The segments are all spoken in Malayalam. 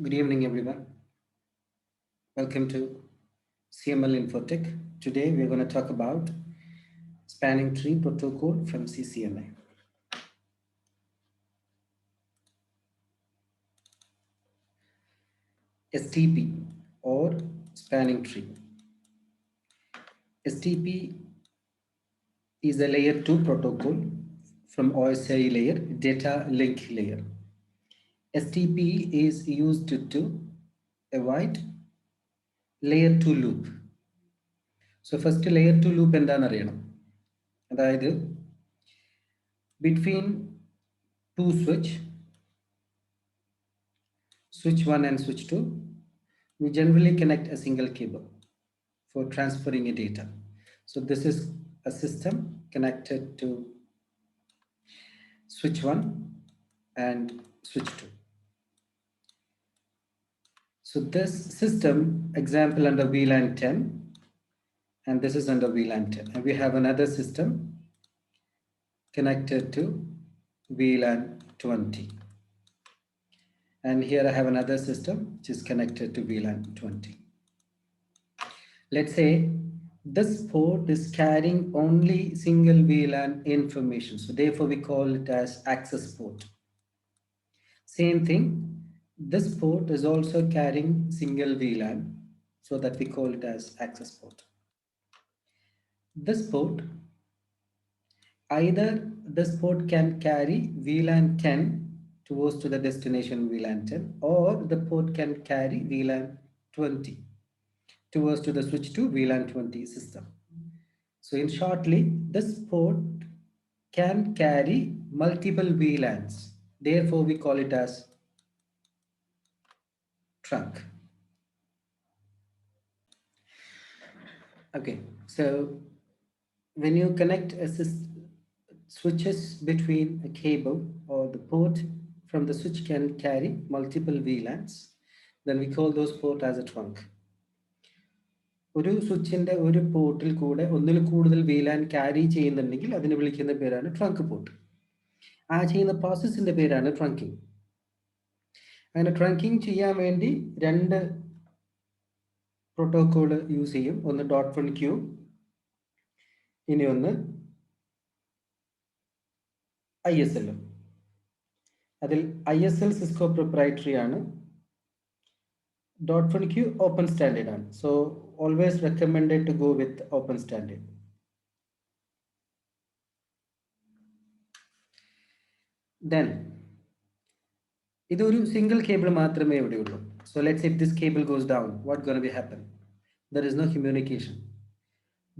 Good evening, everyone. Welcome to CML Infotech. Today, we're going to talk about spanning tree protocol from CCNA. STP or spanning tree. STP is a layer 2 protocol from OSI layer, data link layer. STP is used to avoid layer 2 loop. So first layer 2 loop എന്താണെന്ന് അറിയണം. അതായത് between two switch 1 and switch 2, we generally connect a single cable for transferring a data. So this is a system connected to switch 1 and switch 2. So this system example under VLAN 10, and this is under VLAN 10, and we have another system connected to VLAN 20. And here I have another system which is connected to VLAN 20. Let's say this port is carrying only single VLAN information. So therefore we call it as access port. Same thing, this port is also carrying single VLAN, so that we call it as access port. This port, either this port can carry VLAN 10 towards to the destination VLAN 10, or the port can carry VLAN 20 towards to the switch to VLAN 20 system. So in shortly, this port can carry multiple VLANs. Therefore, we call it as trunk. Okay, so when you connect switches between a cable or the port from the switch can carry multiple VLANs, then we call those port as a trunk. ഒരു സ്വിച്ചിന്റെ ഒരു പോർട്ടിൽ കൂടെ ഒന്നിൽ കൂടുതൽ VLAN ക്യാരി ചെയ്യുന്നുണ്ടെങ്കിൽ അതിനെ വിളിക്കുന്ന പേരാണ് ട്രങ്ക് പോർട്ട്. ആ ചെയ്യുന്ന പ്രോസസ്സിന്റെ പേരാണ് ട്രങ്കിങ്. അങ്ങനെ ട്രങ്കിങ് ചെയ്യാൻ വേണ്ടി രണ്ട് പ്രോട്ടോകോൾ യൂസ് ചെയ്യും. ഒന്ന് .1q, ഇനി ഒന്ന് ISL. അതിൽ ISL സിസ്കോ പ്രൊപ്രൈറ്ററി ആണ്. .1q ഓപ്പൺ സ്റ്റാൻഡേർഡ് ആണ്. So always recommended to go with open standard. Then ഇതൊരു സിംഗിൾ കേബിൾ മാത്രമേ ഇവിടെയുള്ളൂ. So let's say if this cable goes down, what's going to be happen? There is no communication.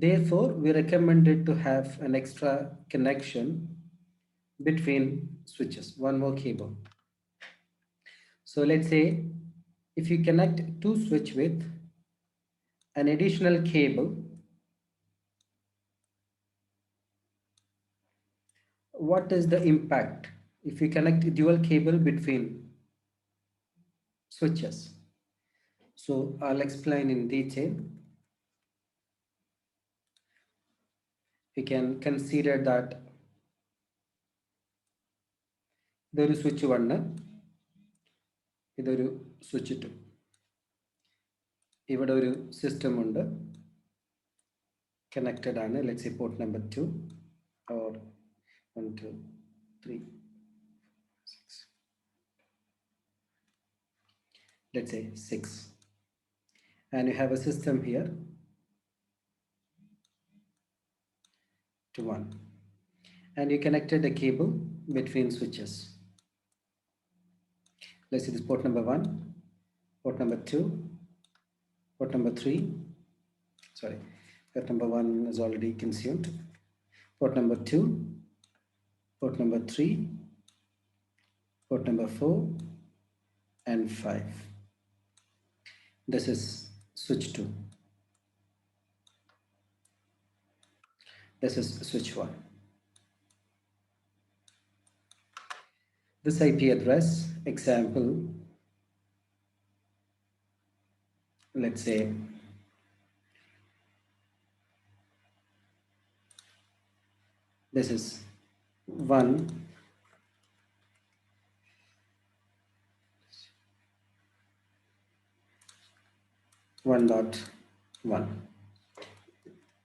Therefore, we recommended to have an extra connection between switches, one more cable. So let's say if you connect two switch with an additional cable, what is the impact if you connect a dual cable between switches? So I'll explain in detail. We can consider that ഇതൊരു സ്വിച്ച് 1, ഇതൊരു സ്വിച്ച് 2. ഇവിടെ ഒരു സിസ്റ്റം ഉണ്ട്, കണക്റ്റഡ് ആണ്. Let's say port number 2 or 1 2 3 6, let's say 6, and you have a system here to 1, and you connected a cable between switches. Let's see this port number 1, port number 2, port number 3. Sorry, port number 1 is already consumed. Port number 2, port number 3, port number 4 and 5. This is switch 2. This is switch 1. This IP address example, let's say this is 1 1.1,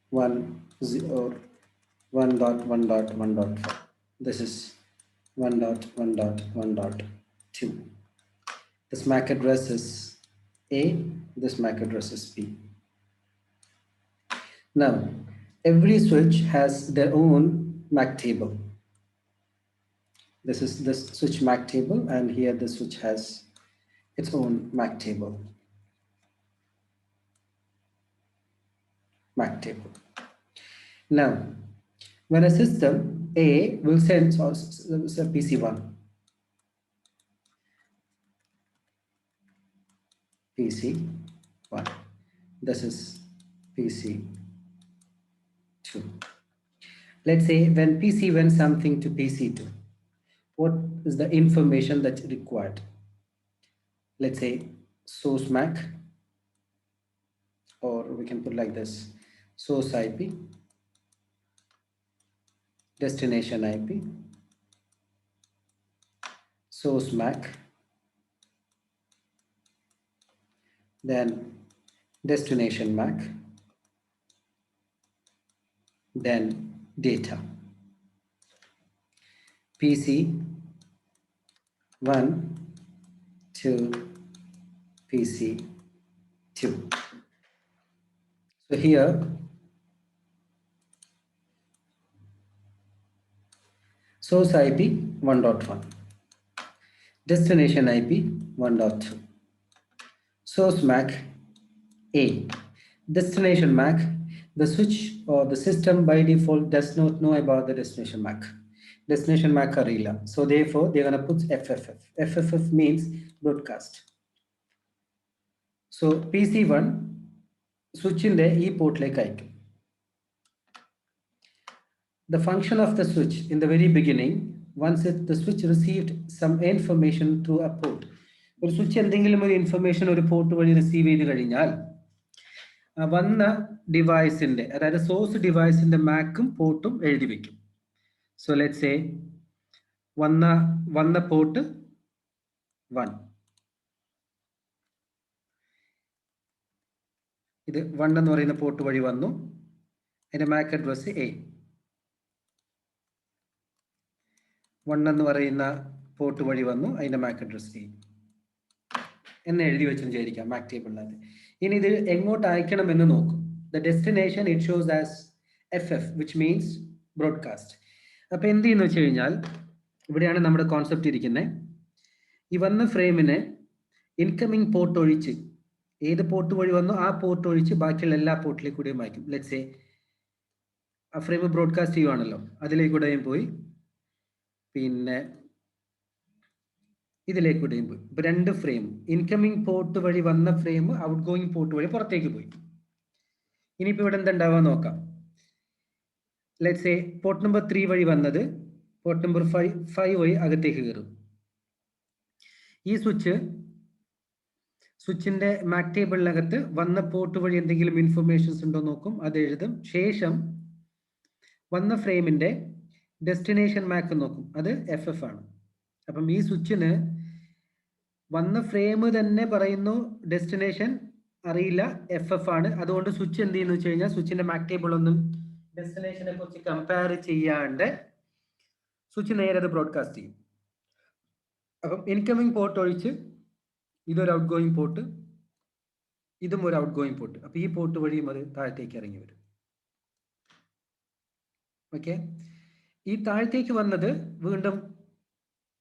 1, 0, 1.1.1.4. This is 1.1.1.2. This MAC address is A, this MAC address is B. Now, every switch has their own MAC table. This is the switch MAC table, and here the switch has its own MAC table. Now, when a system A will send PC1, PC1, this is PC2. Let's say when PC went something to PC2, what is the information that's required? Let's say source MAC, or we can put like this, source IP, destination IP, source MAC, then destination MAC, then data. PC 1 to PC 2. So here, source IP 1.1, destination IP 1.2, source MAC A, destination MAC. The switch or the system by default does not know about the destination MAC. Destination MAC arilla. So therefore, they're going to put FFF. FFF means broadcast. So PC1 switch in the E port like icon. The function of the switch in the very beginning, once the switch received some information through a port. Or switch information or port vali receive വന്ന ഡിവൈസിന്റെ, അതായത് സോഴ്സ് ഡിവൈസിന്റെ മാക്കും പോർട്ടും എഴുതി വെക്കും. സോ ലെറ്റ്സ് സേ വന്ന പോർട്ട് 1, ഇത് 1 എന്ന് പറയുന്ന പോർട്ട് വഴി വന്നു, അതിന്റെ മാക് അഡ്രസ് A. 1 എന്ന് പറയുന്ന പോർട്ട് വഴി വന്നു, അതിന്റെ മാക് അഡ്രസ് A എന്ന് എഴുതി വെച്ചെന്ന് വിചാരിക്കാം മാക് ടേബിളിനകത്ത്. ഇനി ഇത് എങ്ങോട്ട് അയക്കണം എന്ന് നോക്കും. The destination it shows as FF, which means broadcast. അപ്പൊ എന്ത് ചെയ്യുന്നു വെച്ച് കഴിഞ്ഞാൽ, ഇവിടെയാണ് നമ്മുടെ കോൺസെപ്റ്റ് ഇരിക്കുന്നത്. ഈ വന്ന ഫ്രെയിമിനെ ഇൻകമിങ് പോർട്ട് ഒഴിച്ച്, ഏത് പോർട്ട് വഴി വന്നോ ആ പോർട്ട് ഒഴിച്ച് ബാക്കിയുള്ള എല്ലാ പോർട്ടിലേക്ക് കൂടെയും അയക്കും. ലെറ്റ്സ് സേ ആ ഫ്രെയിം ബ്രോഡ്കാസ്റ്റ് ചെയ്യുവാണല്ലോ, അതിലേക്കൂടെയും പോയി, പിന്നെ ഇതിലേക്കൂടെയും പോയി. ഇപ്പൊ 2 ഫ്രെയിം, ഇൻകമിങ് പോർട്ട് വഴി വന്ന ഫ്രെയിം ഔട്ട് ഗോയിങ് പോർട്ട് വഴി പുറത്തേക്ക് പോയി. ഇനിയിപ്പോ ഇവിടെ എന്തുണ്ടാവുക നോക്കാം. ലെറ്റ്സ് സേ പോർട്ട് നമ്പർ 3 വഴി വന്നത് പോർട്ട് നമ്പർ 5 വഴി അകത്തേക്ക് കയറും. ഈ സ്വിച്ചിന്റെ മാക് ടേബിളിനകത്ത് വന്ന പോർട്ട് വഴി എന്തെങ്കിലും ഇൻഫർമേഷൻസ് ഉണ്ടോ നോക്കും, അത് എഴുതും. ശേഷം വന്ന ഫ്രെയിമിന്റെ ഡെസ്റ്റിനേഷൻ മാക് നോക്കും, അത് FF ആണ്. അപ്പം ഈ സ്വിച്ചിന് വന്ന ഫ്രെയിം തന്നെ പറയുന്നു ഡെസ്റ്റിനേഷൻ അറിയില്ല, FF ആണ്. അതുകൊണ്ട് സ്വിച്ച് എന്ത് ചെയ്യുന്നു വെച്ച് കഴിഞ്ഞാൽ, സ്വിച്ചിന്റെ മാക് ടേബിൾ ഒന്നും ഡെസ്റ്റിനേഷനെ കുറിച്ച് കമ്പയർ ചെയ്യാണ്ട് സ്വിച്ച് നേരെ അത് ബ്രോഡ്കാസ്റ്റ് ചെയ്യും. അപ്പം ഇൻകമിങ് പോർട്ട് ഒഴിച്ച് ഇതൊരു ഔട്ട് ഗോയിങ് പോർട്ട്, ഇതും ഒരു ഔട്ട് ഗോയിങ് പോർട്ട്. അപ്പൊ ഈ പോർട്ട് വഴിയും അത് താഴത്തേക്ക് ഇറങ്ങി വരും. ഓക്കെ, ഈ താഴത്തേക്ക് വന്നത് വീണ്ടും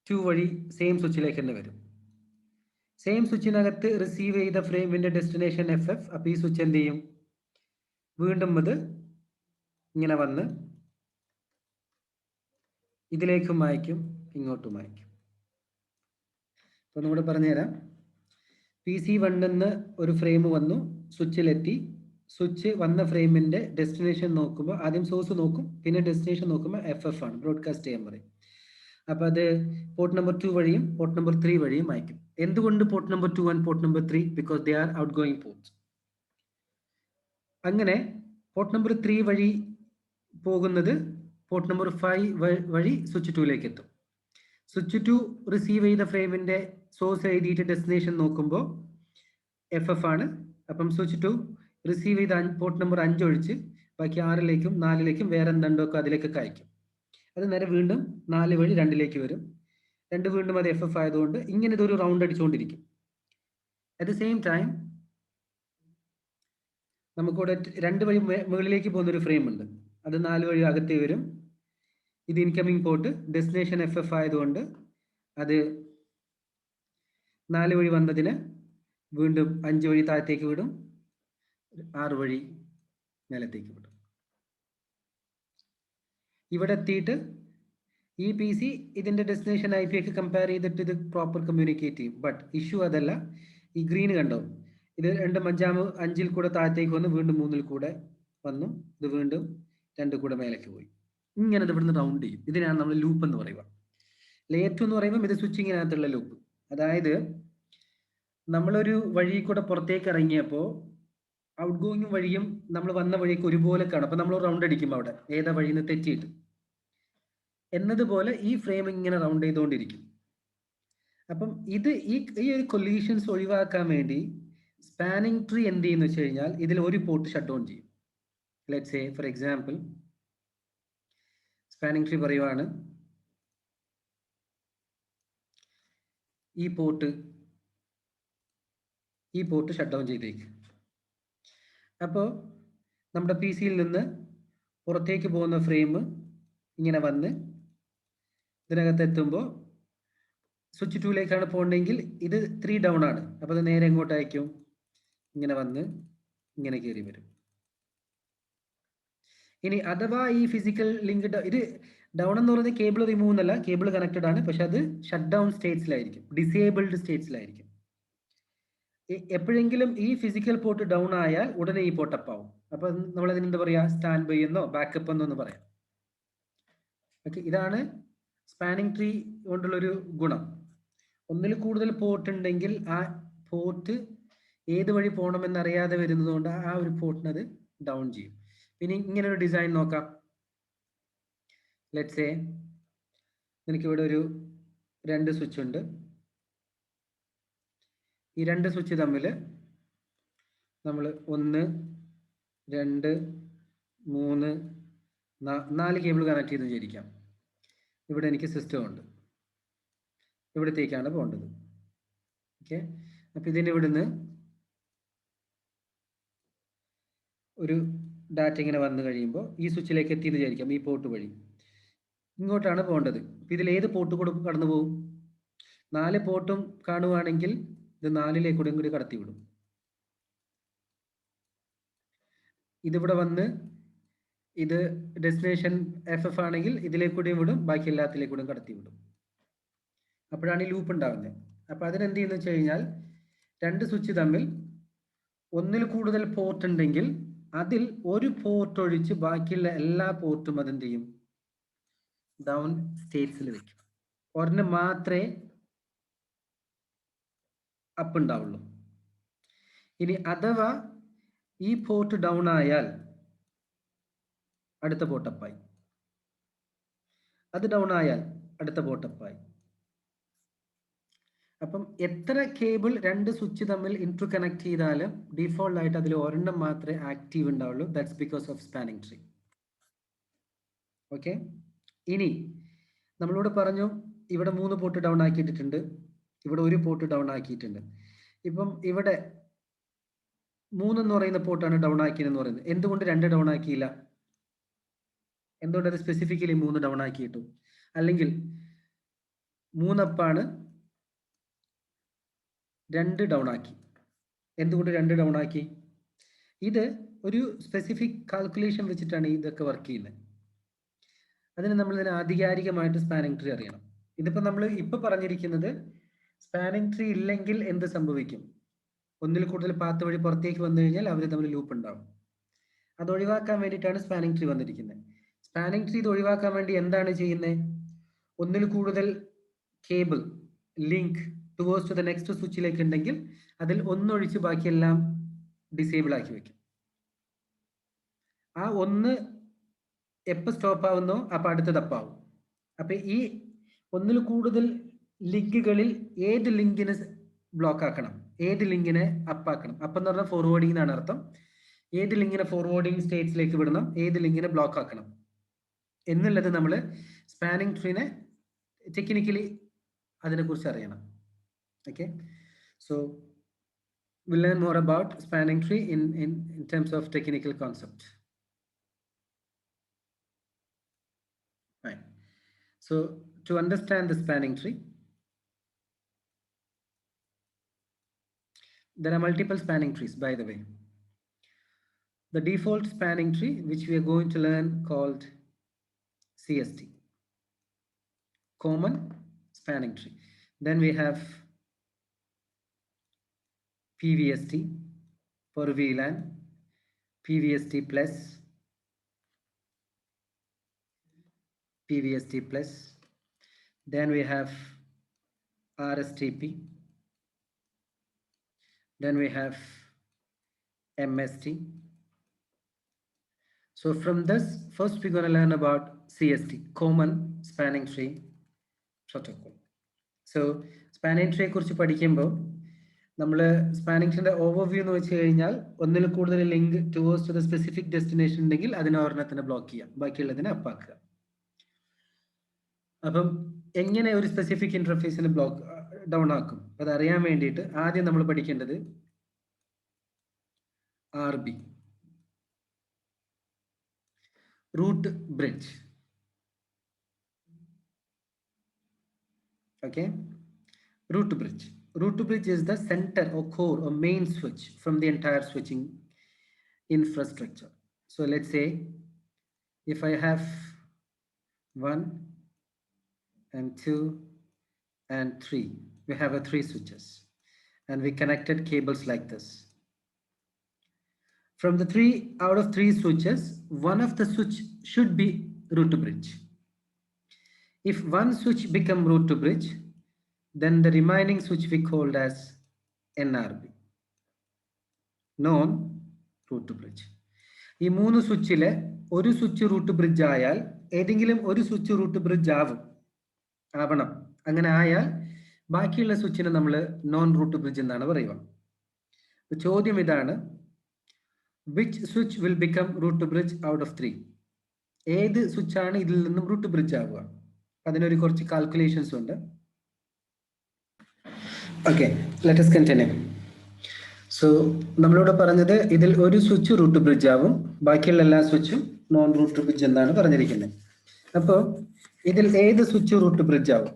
2 വഴി സെയിം സ്വിച്ചിലേക്ക് തന്നെ വരും. സെയിം സ്വിച്ചിനകത്ത് റിസീവ് ചെയ്ത ഫ്രെയിമിന്റെ ഡെസ്റ്റിനേഷൻ FF. അപ്പൊ ഈ സ്വിച്ച് എന്ത് ചെയ്യും, വീണ്ടും അത് ഇങ്ങനെ വന്ന് ഇതിലേക്കും അയക്കും, ഇങ്ങോട്ടും അയക്കും. അപ്പൊ നമ്മുടെ പറഞ്ഞുതരാം. PC1 നിന്ന് ഒരു ഫ്രെയിം വന്നു, സ്വിച്ചിലെത്തി. സ്വിച്ച് വന്ന ഫ്രെയിമിന്റെ ഡെസ്റ്റിനേഷൻ നോക്കുമ്പോൾ ആദ്യം സോഴ്സ് നോക്കും, പിന്നെ ഡെസ്റ്റിനേഷൻ നോക്കുമ്പോൾ FF ആണ്, ബ്രോഡ്കാസ്റ്റ് ചെയ്യാൻ പറയും. അപ്പൊ അത് പോർട്ട് നമ്പർ 2 വഴിയും പോർട്ട് നമ്പർ 3 വഴിയും അയക്കും. എന്തുകൊണ്ട് port number 2 and port number 3? Because they are out going ports. അങ്ങനെ പോർട്ട് നമ്പർ 3 വഴി പോകുന്നത് പോർട്ട് നമ്പർ 5 വഴി സ്വിച്ച് 2ലേക്ക് എത്തും. സ്വിച്ച് 2 റിസീവ് ചെയ്ത ഫ്രെയിമിന്റെ സോഴ്സ് എഴുതിയിട്ട് ഡെസ്റ്റിനേഷൻ നോക്കുമ്പോൾ FF ആണ്, അപ്പം സ്വിച്ച് ടു റിസീവ് ചെയ്ത പോർട്ട് നമ്പർ 5 ഒഴിച്ച് ബാക്കി 6ലേക്കും 4ലേക്കും വേറെ എന്തുണ്ടോ അതിലേക്കൊക്കെ അയക്കും. അത് നേരെ വീണ്ടും 4 വഴി 2ലേക്ക് വരും. 2 വീണ്ടും അത് FF ആയതുകൊണ്ട് ഇങ്ങനെ ഇതൊരു റൗണ്ട് അടിച്ചുകൊണ്ടിരിക്കും. അറ്റ് ദ സെയിം ടൈം നമുക്കിവിടെ 2 വഴി മുകളിലേക്ക് പോകുന്ന ഒരു ഫ്രെയിം ഉണ്ട്. അത് 4 വഴി അകത്തേ വരും. ഇത് ഇൻകമിംഗ് പോർട്ട് ഡെസ്റ്റിനേഷൻ FF ആയതുകൊണ്ട് അത് 4 വഴി വന്നതിന് വീണ്ടും 5 വഴി താഴത്തേക്ക് വിടും, 6 വഴി മേലത്തേക്ക് വിടും. ഇവിടെ എത്തിയിട്ട് ഈ PC ഇതിന്റെ ഡെസ്റ്റിനേഷൻ IP ഒക്കെ കമ്പയർ ചെയ്തിട്ട് ഇത് പ്രോപ്പർ കമ്മ്യൂണിക്കേറ്റ് ചെയ്യും. ബട്ട് ഇഷ്യൂ അതല്ല. ഈ ഗ്രീൻ കണ്ടോ, ഇത് 5ൽ കൂടെ താഴത്തേക്ക് വന്ന് വീണ്ടും 3ൽ കൂടെ വന്നു, ഇത് വീണ്ടും 2 കൂടെ മേലേക്ക് പോയി. ഇങ്ങനെ ഇത് ഇവിടുന്ന് റൗണ്ട് ചെയ്യും. ഇതിനാണ് നമ്മൾ ലൂപ്പ് എന്ന് പറയുക. ലെയർ 2 എന്ന് പറയുമ്പോൾ ഇത് സ്വിച്ചിങ്ങിനകത്തുള്ള ലൂപ്പ്. അതായത് നമ്മളൊരു വഴി കൂടെ പുറത്തേക്ക് ഇറങ്ങിയപ്പോൾ ഔട്ട് ഗോയിങ് വഴിയും നമ്മൾ വന്ന വഴിക്ക് ഒരുപോലെ കാണും. അപ്പൊ നമ്മൾ റൗണ്ട് അടിക്കും അവിടെ ഏതാ വഴിന്ന് തെറ്റിയിട്ട്. എന്നതുപോലെ ഈ ഫ്രെയിം ഇങ്ങനെ റൗണ്ട് ചെയ്തുകൊണ്ടിരിക്കും. അപ്പം ഇത് ഈ ഒരു കൊലീഷൻസ് ഒഴിവാക്കാൻ വേണ്ടി സ്പാനിങ് ട്രീ എന്ത് ചെയ്യുന്നു വെച്ച് കഴിഞ്ഞാൽ ഇതിൽ ഒരു പോർട്ട് ഷട്ട് ഡൗൺ ചെയ്യും. Let's say for example spanning tree പറയുവാണ് ഈ പോർട്ട് ഷട്ട് ഡൗൺ ചെയ്തേക്ക്. അപ്പോൾ നമ്മുടെ PC-യിൽ നിന്ന് പുറത്തേക്ക് പോകുന്ന ഫ്രെയിം ഇങ്ങനെ വന്ന് ഇതിനകത്ത് എത്തുമ്പോൾ സ്വിച്ച് 2ലേക്കാണ് പോകണമെങ്കിൽ ഇത് 3 ഡൗൺ ആണ്. അപ്പോൾ അത് നേരെ എങ്ങോട്ട് അയക്കും, ഇങ്ങനെ വന്ന് ഇങ്ങനെ കയറി വരും. ഇനി അഥവാ ഈ ഫിസിക്കൽ ലിങ്ക് ഇത് ഡൗൺ എന്ന് പറയുന്നത് കേബിൾ റിമൂവ് എന്നല്ല, കേബിൾ കണക്റ്റഡ് ആണ്. പക്ഷെ അത് ഷട്ട് ഡൗൺ സ്റ്റേറ്റ്സിലായിരിക്കും, ഡിസേബിൾഡ് സ്റ്റേറ്റ്സിലായിരിക്കും. എപ്പോഴെങ്കിലും ഈ ഫിസിക്കൽ പോർട്ട് ഡൗൺ ആയാൽ ഉടനെ ഈ പോർട്ട് അപ്പ് ആവും. അപ്പൊ നമ്മൾ അതിന് എന്താ പറയാ, സ്റ്റാൻഡ് ബൈ എന്നോ ബാക്കപ്പ് എന്നോ എന്ന് പറയാം. ഓക്കെ, ഇതാണ് സ്പാനിങ് ട്രീ കൊണ്ടുള്ളൊരു ഗുണം. ഒന്നിൽ കൂടുതൽ പോർട്ട് ഉണ്ടെങ്കിൽ ആ പോർട്ട് ഏത് വഴി പോകണമെന്നറിയാതെ വരുന്നത് കൊണ്ട് ആ ഒരു പോർട്ടിനത് ഡൗൺ ചെയ്യും. പിന്നെ ഇങ്ങനെ ഒരു ഡിസൈൻ നോക്കാം. ലെറ്റ്സ് സേ എനിക്കിവിടെ ഒരു 2 സ്വിച്ച് ഉണ്ട്. ഈ 2 സ്വിച്ച് തമ്മിൽ നമ്മൾ 1, 2, 3, 4 കേബിൾ കണക്ട് ചെയ്ത് വിചാരിക്കാം. ഇവിടെ എനിക്ക് സിസ്റ്റം ഉണ്ട്, ഇവിടത്തേക്കാണ് പോകേണ്ടത്. ഓക്കെ, അപ്പൊ ഇതിന് ഇവിടുന്ന് ഒരു ഡാറ്റ ഇങ്ങനെ വന്നു കഴിയുമ്പോൾ ഈ സ്വിച്ചിലേക്ക് എത്തിയെന്ന് വിചാരിക്കാം. ഈ പോർട്ട് വഴി ഇങ്ങോട്ടാണ് പോകേണ്ടത്. അപ്പൊ ഇതിൽ ഏത് പോർട്ട് കൂടെ കടന്നു പോകും? 4 പോർട്ടും കാണുവാണെങ്കിൽ ഇത് 4ലേക്കൂടെയും കൂടി കടത്തിവിടും. ഇതിവിടെ വന്ന് ഇത് ഡെസ്റ്റിനേഷൻ FF ആണെങ്കിൽ ഇതിലേക്കൂടെയും വിടും, ബാക്കി എല്ലാത്തിലേക്കൂടെയും കടത്തി വിടും. അപ്പോഴാണ് ഈ ലൂപ്പ് ഉണ്ടാകുന്നത്. അപ്പൊ അതിനെന്ത് ചെയ്യുന്ന വെച്ച് കഴിഞ്ഞാൽ 2 സ്വിച്ച് തമ്മിൽ ഒന്നിൽ കൂടുതൽ പോർട്ട് ഉണ്ടെങ്കിൽ അതിൽ ഒരു പോർട്ട് ഒഴിച്ച് ബാക്കിയുള്ള എല്ലാ പോർട്ടും അതെന്ത് ചെയ്യും, ഡൗൺ സ്റ്റേറ്റ്സിൽ വെക്കും. ഒരെണ്ണം മാത്രമേ അപ്പ് ഉണ്ടാവുള്ളൂ. ഇനി അഥവാ ഈ പോർട്ട് ഡൗൺ ആയാൽ അടുത്ത പോർട്ട് അപ്പായി, അത് ഡൗൺ ആയാൽ അടുത്ത പോർട്ട് അപ്പായി. അപ്പം എത്ര കേബിൾ 2 സ്വിച്ച് തമ്മിൽ ഇന്റർ കണക്ട് ചെയ്താലും ഡിഫോൾട്ട് ആയിട്ട് അതിൽ ഒരെണ്ണം മാത്രമേ ആക്റ്റീവ് ഉണ്ടാവുള്ളൂ. That's because of spanning tree. Okay, ഇനി നമ്മളോട് പറഞ്ഞു ഇവിടെ 3 പോർട്ട് ഡൗൺ ആക്കിയിട്ടുണ്ട്, ഇവിടെ ഒരു പോർട്ട് ഡൗൺ ആക്കിയിട്ടുണ്ട്. ഇപ്പം ഇവിടെ 3 എന്ന് പറയുന്ന പോർട്ടാണ് ഡൗൺ ആക്കിയെന്ന് പറയുന്നത്. എന്തുകൊണ്ട് 2 ഡൗൺ ആക്കിയില്ല? എന്തുകൊണ്ട് അത് സ്പെസിഫിക്കലി 3 ഡൗൺ ആക്കിയിട്ടു? അല്ലെങ്കിൽ 3 അപ്പാണ് 2 ഡൗൺ ആക്കി. എന്തുകൊണ്ട് 2 ഡൗൺ ആക്കി? ഇത് ഒരു സ്പെസിഫിക് കാൽക്കുലേഷൻ വെച്ചിട്ടാണ് ഇതൊക്കെ വർക്ക് ചെയ്യുന്നത്. അതിന് നമ്മൾ ഇതിന് ആധികാരികമായിട്ട് സ്പാനിങ് ട്രീ അറിയണം. ഇതിപ്പോ നമ്മൾ ഇപ്പൊ പറഞ്ഞിരിക്കുന്നത് സ്പാനിങ് ട്രീ ഇല്ലെങ്കിൽ എന്ത് സംഭവിക്കും, ഒന്നിൽ കൂടുതൽ പാത്ത് വഴി പുറത്തേക്ക് വന്നു കഴിഞ്ഞാൽ അവർ തമ്മിൽ ലൂപ്പ് ഉണ്ടാവും. അത് ഒഴിവാക്കാൻ വേണ്ടിയിട്ടാണ് സ്പാനിങ് ട്രീ വന്നിരിക്കുന്നത്. സ്പാനിങ് ട്രീ ഇത് ഒഴിവാക്കാൻ വേണ്ടി എന്താണ് ചെയ്യുന്നത്? ഒന്നിൽ കൂടുതൽ cable link towards to the next സ്വിച്ചിലേക്ക് ഉണ്ടെങ്കിൽ അതിൽ ഒന്നൊഴിച്ച് ബാക്കിയെല്ലാം ഡിസേബിൾ ആക്കി വെക്കും. ആ ഒന്ന് എപ്പോൾ സ്റ്റോപ്പ് ആവുന്നോ അപ്പൊ അടുത്തത് അപ്പാവും. അപ്പൊ ഈ ഒന്നിൽ കൂടുതൽ ലിങ്കുകളിൽ ഏത് ലിങ്കിന് ബ്ലോക്ക് ആക്കണം, ഏത് ലിങ്കിനെ അപ്പ് ആക്കണം. അപ്പ് എന്ന് പറഞ്ഞാൽ ഫോർവേഡിംഗ് എന്നാണ് അർത്ഥം. ഏത് ലിങ്കിനെ ഫോർവേഡിംഗ് സ്റ്റേറ്റ്സിലേക്ക് വിടണം, ഏത് ലിങ്കിനെ ബ്ലോക്ക് ആക്കണം എന്നുള്ളത് നമ്മൾ സ്പാനിങ് ട്രീനെ ടെക്നിക്കലി അതിനെക്കുറിച്ച് അറിയണം. Okay, so we'll learn more about spanning tree in terms of technical concept. Right. So to understand the spanning tree, there are multiple spanning trees, by the way. The default spanning tree, which we are going to learn, called CST, common spanning tree. Then we have PVST for VLAN, PVST plus, PVST plus. Then we have RSTP. Then we have MST. So from this, first we're going to learn about CST, Common Spanning Tree Protocol. So spanning tree കുറിച്ച് പഠിക്കുമ്പോൾ നമ്മൾ സ്പാനിങ് ട്രീയുടെ ഓവർവ്യൂ എന്ന് വെച്ച് കഴിഞ്ഞാൽ ഒന്നിൽ കൂടുതൽ link towards to the specific destination ഉണ്ടെങ്കിൽ അതിനെ ഒരെണ്ണത്തിന് ബ്ലോക്ക് ചെയ്യാം, ബാക്കിയുള്ളതിനെ അപ്പാക്കുക. അപ്പം എങ്ങനെ ഒരു സ്പെസിഫിക് ഇന്റർഫേസിനെ ബ്ലോക്ക് ഡൗൺ ആക്കും അതറിയാൻ വേണ്ടിയിട്ട് ആദ്യം നമ്മൾ പഠിക്കേണ്ടത് RB, root bridge. Okay, root bridge. Root bridge is the center or core or main switch from the entire switching infrastructure. So let's say if I have 1 and 2 and 3, we have 3 switches and we connected cables like this. From the 3 out of 3 switches, one of the switch should be root bridge. If one switch become root bridge, then the remaining switch we called as NRB, non root bridge. ഈ 3 സ്വിച്ചിലെ ഒരു സ്വിച്ച് റൂട്ട് ബ്രിഡ്ജ് ആയാൽ ഏതെങ്കിലും ഒരു സ്വിച്ച് റൂട്ട് ബ്രിഡ്ജ് ആവണം. അങ്ങനെ ആയാൽ ബാക്കിയുള്ള സ്വിച്ചിനെ നമ്മൾ നോൺ റൂട്ട് ബ്രിഡ്ജ് എന്നാണ് പറയുക. ചോദ്യം ഇതാണ്, which switch will become root bridge out of 3? ഏത് സ്വിച്ച് ആണ് ഇതിൽ നിന്നും റൂട്ട് ബ്രിഡ്ജ് ആവുക? അതിനൊരു കുറച്ച് കാൽക്കുലേഷൻസ് ഉണ്ട്. Okay, let us continue. So നമ്മളിവിടെ പറഞ്ഞത് ഇതിൽ ഒരു സ്വിച്ച് റൂട്ട് ബ്രിഡ്ജ് ആവും, ബാക്കിയുള്ള എല്ലാ സ്വിച്ചും നോൺ റൂട്ട് ബ്രിഡ്ജ് എന്നാണ് പറഞ്ഞിരിക്കുന്നത്. അപ്പോൾ ഇതിൽ ഏത് സ്വിച്ച് റൂട്ട് ബ്രിഡ്ജ് ആവും?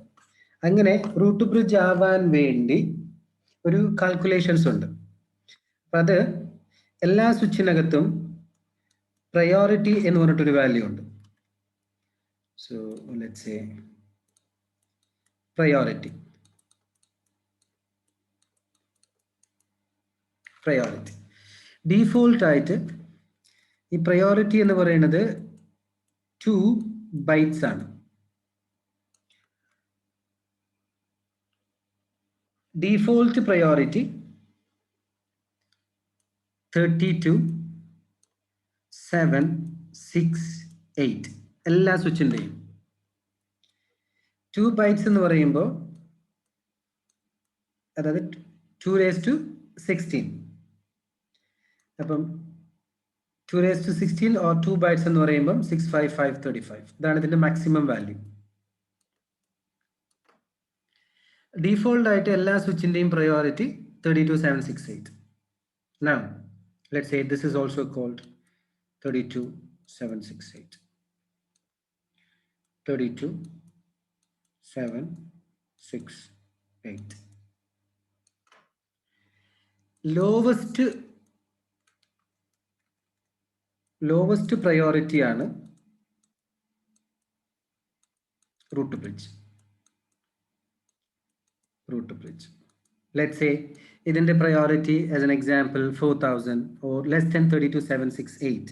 അങ്ങനെ റൂട്ട് ബ്രിഡ്ജ് ആവാൻ വേണ്ടി ഒരു കാൽക്കുലേഷൻസ് ഉണ്ട്. അപ്പം അത് എല്ലാ സ്വിച്ചിനകത്തും പ്രയോറിറ്റി എന്ന് പറഞ്ഞിട്ടൊരു വാല്യൂ ഉണ്ട്. So let's say priority default ആയിട്ട് ഈ പ്രയോറിറ്റി എന്ന് പറയുന്നത് 2 bytes ആണ്. ഡീഫോൾട്ട് പ്രയോറിറ്റി 32,768 എല്ലാ സ്വിച്ചിൻ്റെയും. 2 bytes എന്ന് പറയുമ്പോൾ അതായത് 2⁻16. അപ്പം 2⁻16 or 2 bytes എന്ന് പറയുമ്പോൾ 65535. ഇതാണ് ഇതിന്റെ മാക്സിമം വാല്യൂ. ഡീഫോൾട്ട് ആയിട്ട് എല്ലാ സ്വിച്ചിന്റെയും priority 32,768. Now let's say this is also called 32,768. 32,768. Lowest priority ആണ് റൂട്ട് ബ്രിഡ്ജ്. Let's say ഇതിന്റെ priority as an example 4,000 or less than 32,768,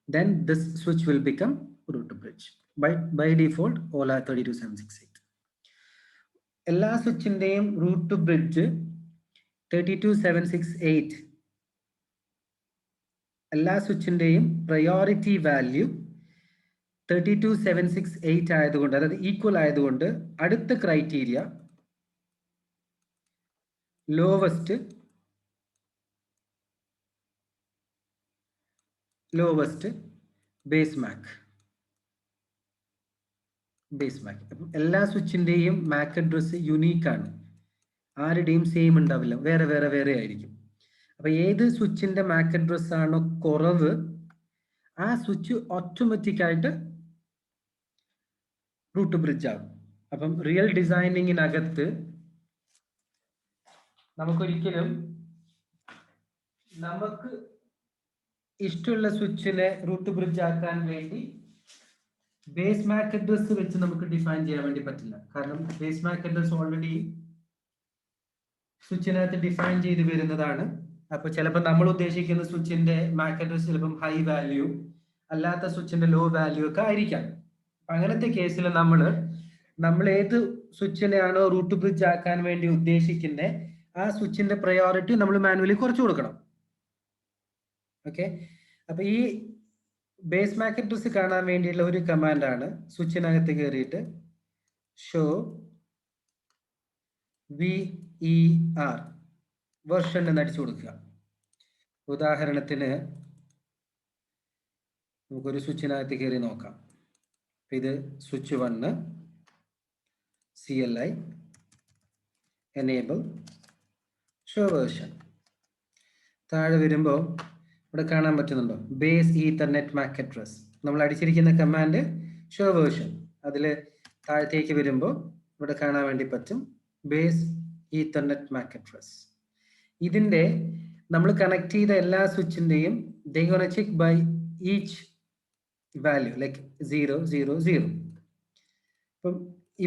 then this switch will become root bridge. By default all are 32,768. എല്ലാ സ്വിച്ചിന്റെയും റൂട്ട് ബ്രിഡ്ജ് 32,768. എല്ലാ സ്വിച്ചിന്റെയും പ്രയോറിറ്റി വാല്യൂ 32,768 ആയതുകൊണ്ട്, അതായത് ഈക്വൽ ആയതുകൊണ്ട് അടുത്ത ക്രൈറ്റീരിയ lowest base MAC. അപ്പം എല്ലാ സ്വിച്ചിൻ്റെയും MAC അഡ്രസ്സ് യുണീക്കാണ്, ആരുടെയും സെയിം ഉണ്ടാവില്ല, വേറെ വേറെ വേറെ ആയിരിക്കും. അപ്പൊ ഏത് സ്വിച്ചിന്റെ MAC അഡ്രസ് ആണോ കുറവ്, ആ സ്വിച്ച് ഓട്ടോമാറ്റിക് ആയിട്ട് റൂട്ട് ബ്രിഡ്ജ് ആകും. അപ്പം റിയൽ ഡിസൈനിങ്ങിനകത്ത് നമുക്കൊരിക്കലും നമുക്ക് ഇഷ്ടമുള്ള സ്വിച്ചിനെ റൂട്ട് ബ്രിഡ്ജ് ആക്കാൻ വേണ്ടി ബേസ് MAC അഡ്രസ് വെച്ച് നമുക്ക് ഡിഫൈൻ ചെയ്യാൻ വേണ്ടി പറ്റില്ല. കാരണം ബേസ് MAC അഡ്രസ് ഓൾറെഡി സ്വിച്ചിനകത്ത് ഡിഫൈൻ ചെയ്ത് വരുന്നതാണ്. അപ്പൊ ചിലപ്പോൾ നമ്മൾ ഉദ്ദേശിക്കുന്ന സ്വിച്ചിന്റെ MAC അഡ്രസ് ചിലപ്പം ഹൈ വാല്യൂ, അല്ലാത്ത സ്വിച്ചിന്റെ ലോ വാല്യൂ ഒക്കെ ആയിരിക്കാം. അങ്ങനത്തെ കേസിൽ നമ്മൾ ഏത് സ്വിച്ചിനെയാണോ റൂട്ട് ബ്രിഡ്ജ് ആക്കാൻ വേണ്ടി ഉദ്ദേശിക്കുന്നത്, ആ സ്വിച്ചിന്റെ പ്രയോറിറ്റി നമ്മൾ മാനുവലി കുറച്ചു കൊടുക്കണം. ഓക്കെ, അപ്പൊ ഈ ബേസ് MAC അഡ്രസ് കാണാൻ വേണ്ടിയുള്ള ഒരു കമാൻഡാണ് സ്വിച്ചിനകത്ത് കയറിയിട്ട് ഷോ VER വെർഷൻ എന്ന് അടിച്ചു കൊടുക്കുക. ഉദാഹരണത്തിന് നമുക്കൊരു സ്വിച്ചിനകത്ത് കയറി നോക്കാം. ഇത് switch 1 CLI enable show version. താഴെ വരുമ്പോൾ ഇവിടെ കാണാൻ പറ്റുന്നുണ്ടോ, ബേസ് ഈതർനെറ്റ് MAC അഡ്രസ്. നമ്മൾ അടിച്ചിരിക്കുന്ന കമാൻഡ് ഷോ വേർഷൻ. അതിൽ താഴത്തേക്ക് വരുമ്പോൾ ഇവിടെ കാണാൻ വേണ്ടി പറ്റും ബേസ് ഈതർനെറ്റ് MAC അഡ്രസ്. ഇതിന്റെ നമ്മൾ കണക്ട് ചെയ്ത എല്ലാ സ്വിച്ചിന്റെയും they gonna check by each value like 0 0 0. അപ്പം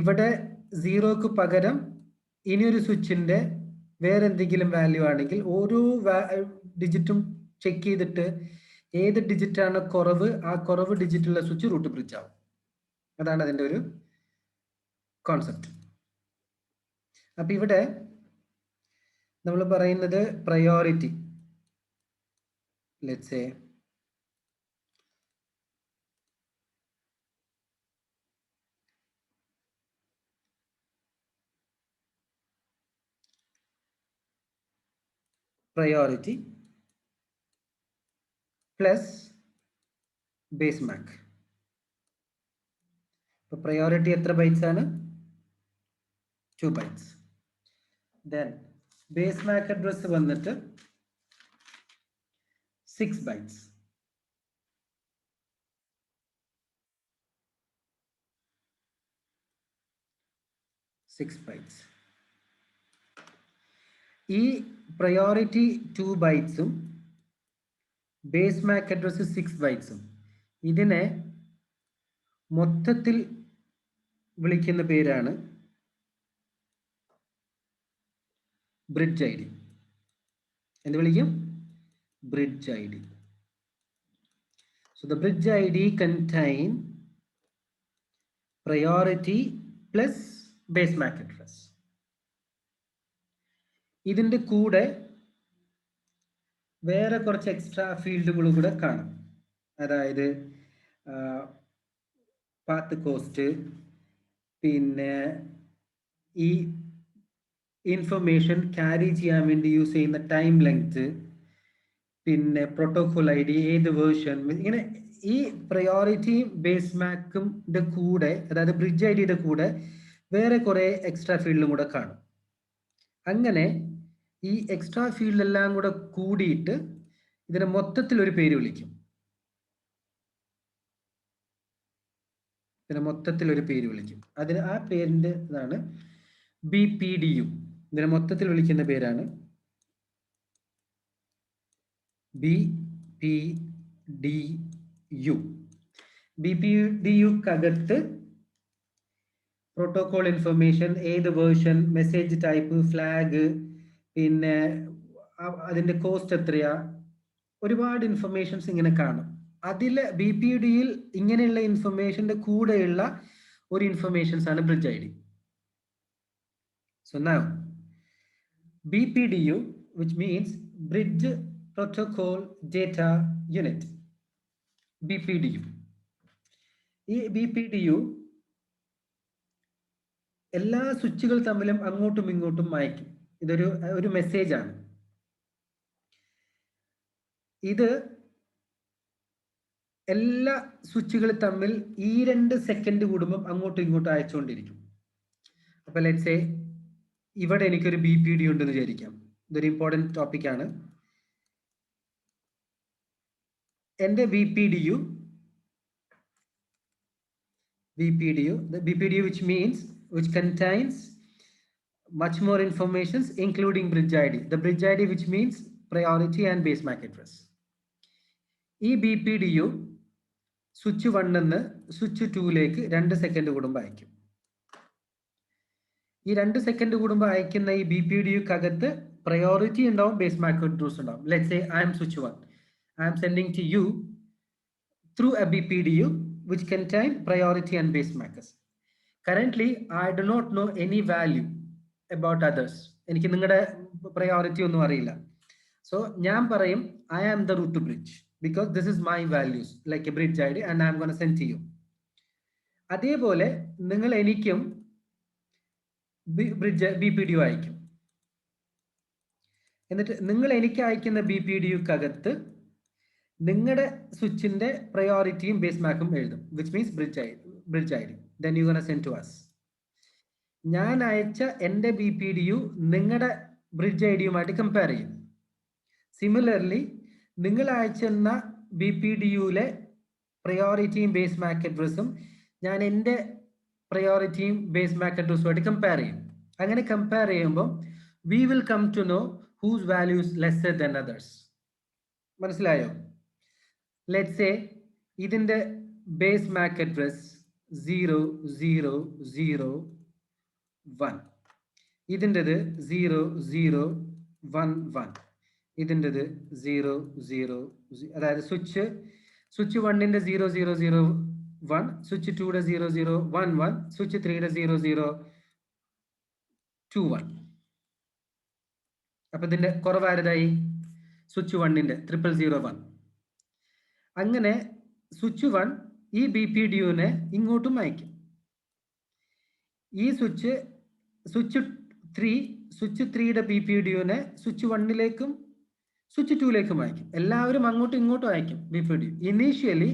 ഇവിടെ 0ക്ക് പകരം ഇനിയൊരു സ്വിച്ചിന്റെ വേറെ എന്തെങ്കിലും വാല്യൂ ആണെങ്കിൽ ഓരോ ഡിജിറ്റും ചെക്ക് ചെയ്തിട്ട് ഏത് ഡിജിറ്റ് ആണ് കുറവ്, ആ കുറവ് ഡിജിറ്റുള്ള സ്വിച്ച് റൂട്ട് ബ്രിഡ്ജ് ആവും. അതാണ് അതിന്റെ ഒരു കോൺസെപ്റ്റ്. അപ്പൊ ഇവിടെ നമ്മൾ പറയുന്നത് priority, let's say priority plus base MAC. അപ്പോൾ priority എത്ര bytes ആണ്? 2 bytes. Then base MAC address വന്നിട്ട് 6 bytes. ഈ പ്രയോറിറ്റി 2 ബൈറ്റ്സും ബേസ് MAC അഡ്രസ് 6 ബൈറ്റ്സും ഇതിനെ മൊത്തത്തിൽ വിളിക്കുന്ന പേരാണ് ബ്രിഡ്ജ് ID. എന്ത് വിളിക്കും? Bridge ID. So the bridge ID contain priority plus base MAC address. ഇതിന്റെ കൂടെ വേറെ കുറച്ച് എക്സ്ട്രാ ഫീൽഡുകൾ കൂടെ കാണും. അതായത് പാത്ത് കോസ്റ്റ്, പിന്നെ ഈ ഇൻഫർമേഷൻ ക്യാരി ചെയ്യാൻ വേണ്ടി യൂസ് ചെയ്യുന്ന ടൈം ലെങ്ത്, പിന്നെ പ്രോട്ടോകോൾ ID, ഏത് വേർഷൻ, ഇങ്ങനെ ഈ പ്രയോറിറ്റി ബേസ് മാക്കും കൂടെ, അതായത് ബ്രിഡ്ജ് IDയുടെ കൂടെ വേറെ കുറെ എക്സ്ട്രാ ഫീൽഡും കൂടെ കാണും. അങ്ങനെ ഈ എക്സ്ട്രാ ഫീൽഡ് എല്ലാം കൂടെ കൂടിയിട്ട് ഇതിനെ മൊത്തത്തിൽ ഒരു പേര് വിളിക്കും. അതിന് ആ പേരിന്റെ ഇതാണ് BPDU. ഇതിനെ മൊത്തത്തിൽ വിളിക്കുന്ന പേരാണ് BPDU. BPDU-ക്കകത്ത് പ്രോട്ടോകോൾ ഇൻഫർമേഷൻ, ഏത് വേർഷൻ, മെസ്സേജ് ടൈപ്പ്, ഫ്ലാഗ്, പിന്നെ അതിന്റെ കോസ്റ്റ് എത്രയാ, ഒരുപാട് ഇൻഫർമേഷൻസ് ഇങ്ങനെ കാണും. അതിൽ BPDയിൽ ഇങ്ങനെയുള്ള ഇൻഫർമേഷന്റെ കൂടെയുള്ള ഒരു ഇൻഫർമേഷൻസ് ആണ് bridge ID. So now BPDU, which means Bridge Protocol Data Unit, BPDU. ഈ BPDU എല്ലാ സ്വിച്ചുകൾ തമ്മിലും അങ്ങോട്ടും ഇങ്ങോട്ടും അയക്കും. ഇതൊരു മെസ്സേജാണ്. ഇത് എല്ലാ സ്വിച്ചുകൾ തമ്മിൽ ഈ 2 സെക്കൻഡ് കൂടുമ്പോൾ അങ്ങോട്ടും ഇങ്ങോട്ടും അയച്ചുകൊണ്ടിരിക്കും. അപ്പൊ ലെറ്റ്സ് സേ ഇവിടെ എനിക്കൊരു BPD ഉണ്ടെന്ന് വിചാരിക്കാം. ഇതൊരു ഇമ്പോർട്ടൻറ്റ് ടോപ്പിക്കാണ്. എൻ്റെ BPDU, the BPDU which contains much more information including bridge ID. The bridge ID which means priority and base MAC address. ഈ BPDU സ്വിച്ച് 1 നിന്ന് സ്വിച്ച് 2ലേക്ക് 2 സെക്കൻഡ് കൂടുമ്പോൾ അയക്കും. ഈ 2 സെക്കൻഡ് കൂടുമ്പോൾ അയക്കുന്ന ഈ BPDUക്കകത്ത് പ്രയോറിറ്റി ഉണ്ടാവും, ബേസ് MAC address ഉണ്ടാവും. Let's say I am switch 1. I am sending to you through a BPDU which contain priority and base MACs. Currently, I do not know any value about others. എനിക്ക് നിങ്ങളുടെ പ്രയോറിറ്റി ഒന്നും അറിയില്ല. So ഞാൻ പറയും I am the route to bridge because this is my values like a bridge ID and I am going to send to you. അതേപോലെ നിങ്ങൾ എനിക്കും BPDU അയക്കും. എന്നിട്ട് നിങ്ങൾ എനിക്ക് അയക്കുന്ന BPDUക്കകത്ത് നിങ്ങളുടെ സ്വിച്ചിന്റെ പ്രയോറിറ്റിയും ബേസ് മാക്കും എഴുതും, which means bridge I D. Then you gonna send to us. ഞാൻ അയച്ച എൻ്റെ BPDU നിങ്ങളുടെ ബ്രിഡ്ജ് ഐഡിയുമായിട്ട് കമ്പയർ ചെയ്യും. സിമിലർലി നിങ്ങൾ അയച്ചെന്ന BPDUലെ പ്രയോറിറ്റിയും ബേസ് മാക്ക് അഡ്രസ്സും ഞാൻ എൻ്റെ പ്രയോറിറ്റിയും ബേസ് മാക്ക് അഡ്രസ്സുമായിട്ട് കമ്പയർ ചെയ്യും. അങ്ങനെ കമ്പയർ ചെയ്യുമ്പോൾ we will come to know whose values lesser than others. മനസ്സിലായോ? Let's say ഇതിന്റെ ബേസ് മാക്ക് അഡ്രസ് 0001, ഇതിൻ്റെത് 0011, ഇതിൻ്റെത് 00, അതായത് സ്വിച്ച് 1ന്റെ 0001, സ്വിച്ച് 2യുടെ 0011, സ്വിച്ച് 3യുടെ 0021. അപ്പൊ ഇതിന്റെ കുറവാരതായി സ്വിച്ച് 1ന്റെ 0001. അങ്ങനെ സ്വിച്ച് 1 ഈ BPDUനെ ഇങ്ങോട്ടും അയക്കും. ഈ സ്വിച്ച് 3യുടെ BPDUനെ സ്വിച്ച് 1ലേക്കും സ്വിച്ച് 2ലേക്കും അയക്കും. എല്ലാവരും അങ്ങോട്ടും ഇങ്ങോട്ടും അയക്കും BPDU. Initially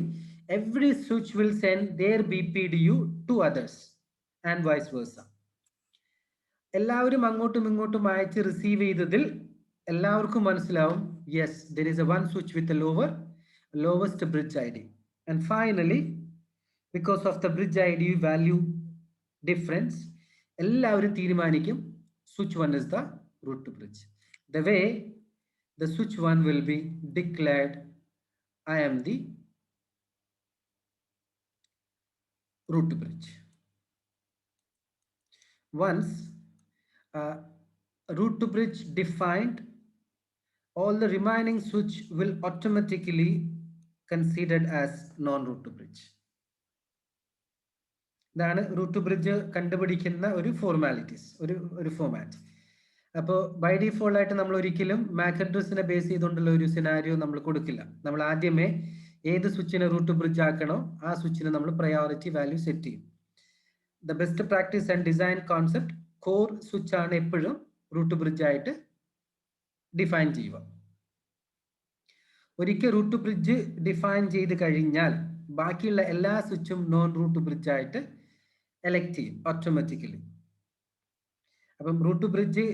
every switch will send their BPDU to others and vice versa. എല്ലാവരും അങ്ങോട്ടും ഇങ്ങോട്ടും അയച്ച് റിസീവ് ചെയ്തതിൽ എല്ലാവർക്കും മനസ്സിലാവും, yes, there is a one switch with a lowest bridge ID. And finally, because of the bridge ID value difference, എല്ലാവരും തീരുമാനിക്കും switch 1 is the route to bridge. The way the switch 1 will be declared, I am the route to bridge. Once route to bridge defined, all the remaining switch will automatically considered as non-route to bridge. ഇതാണ് റൂട്ട് ടു ബ്രിഡ്ജ് കണ്ടുപിടിക്കുന്ന ഒരു ഫോർമാലിറ്റീസ്, ഒരു ഫോമാറ്റ്. അപ്പോൾ ബൈ ഡിഫോൾട്ട് ആയിട്ട് നമ്മൾ ഒരിക്കലും മാക് അഡ്രസ്സിനെ ബേസ് ചെയ്തുകൊണ്ടുള്ള ഒരു സിനാരിയോ നമ്മൾ കൊടുക്കില്ല. നമ്മൾ ആദ്യമേ ഏത് സ്വിച്ചിനെ റൂട്ട് ടു ബ്രിഡ്ജ് ആക്കണോ ആ സ്വിച്ചിന് നമ്മൾ പ്രയോറിറ്റി വാല്യൂ സെറ്റ് ചെയ്യും. The best practice and design concept core switch ആണ് എപ്പോഴും റൂട്ട് ടു ബ്രിഡ്ജ് ആയിട്ട് ഡിഫൈൻ ചെയ്യുക. ഒരിക്കൽ റൂട്ട് ടു ബ്രിഡ്ജ് ഡിഫൈൻ ചെയ്ത് കഴിഞ്ഞാൽ ബാക്കിയുള്ള എല്ലാ സ്വിച്ചും നോൺ റൂട്ട് ടു ബ്രിഡ്ജ് ആയിട്ട് എലക്ട് ചെയ്യും ഓട്ടോമാറ്റിക്കലി. അപ്പം റൂട്ട് ടു ബ്രിഡ്ജ്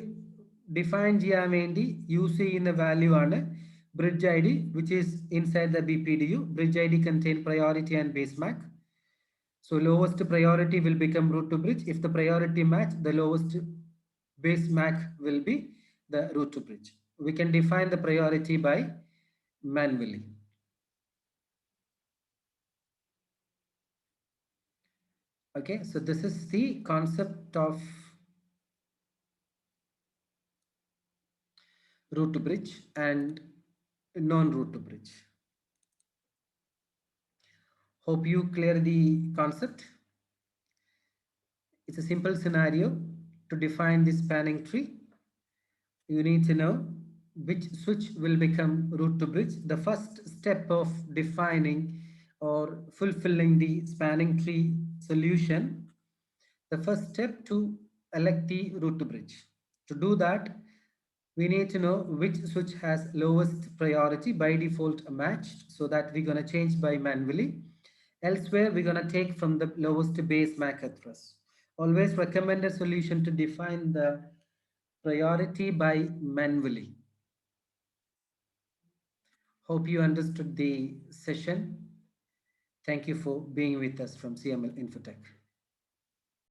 ഡിഫൈൻ ചെയ്യാൻ വേണ്ടി യൂസ് ചെയ്യുന്ന വാല്യൂ ആണ് bridge ID, which is inside the BPDU. Bridge ID contain priority and base MAC. So lowest priority will become route to bridge. If the priority match, the lowest base MAC will be the route to bridge. We can define the priority by manually. Okay, so this is the concept of route to bridge and non-route to bridge. Hope you clear the concept. It's a simple scenario. To define the spanning tree, you need to know which switch will become route to bridge. The first step of defining or fulfilling the spanning tree solution, the first step to elect the route to bridge. To do that, we need to know which switch has lowest priority, by default matched, so that we're going to change by manually. Elsewhere, we're going to take from the lowest base MAC address. Always recommend a solution to define the priority by manually. Hope you understood the session. Thank you for being with us from CML Infotech.